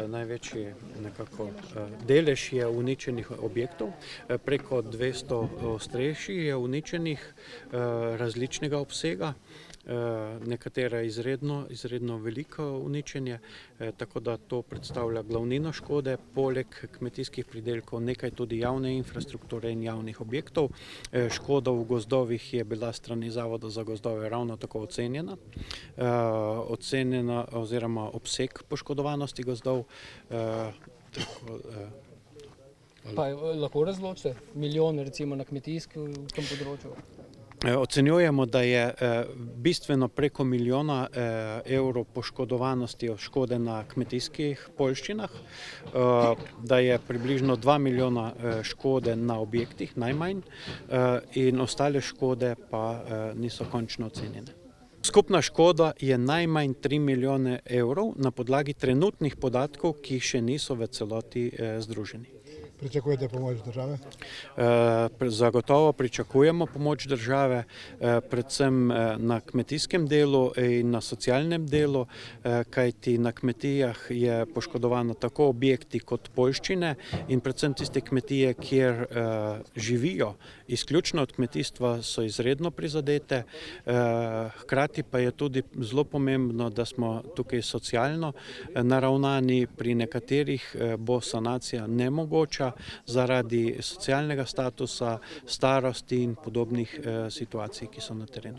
največji nekako delež je uničenih objektov, preko 200 ostrešij je uničenih različnega obsega, nekatera izredno veliko uničenje, tako da to predstavlja glavnino škode, poleg kmetijskih pridelkov nekaj tudi javne infrastrukture in javnih objektov. Škoda v gozdovih je bila s strani Zavoda za gozdove ravno tako ocenjena oziroma obseg poškodovanosti gozdov. Pa lahko razločite milijon recimo na kmetijskem področju? Ocenjujemo, da je bistveno preko milijona evrov poškodovanosti škode na kmetijskih poljščinah, da je približno 2 milijona škode na objektih najmanj in ostale škode pa niso končno ocenjene. Skupna škoda je najmanj 3 milijone evrov na podlagi trenutnih podatkov, ki še niso v celoti združeni. Pričakujete pomoč države? Zagotovo pričakujemo pomoč države, predvsem na kmetijskem delu in na socialnem delu, kajti na kmetijah je poškodovano tako objekti kot poljščine in predvsem tiste kmetije, kjer živijo izključno od kmetijstva, so izredno prizadete. Hkrati pa je tudi zelo pomembno, da smo tukaj socialno naravnani, pri nekaterih bo sanacija nemogoča zaradi socialnega statusa, starosti in podobnih situacij, ki so na terenu.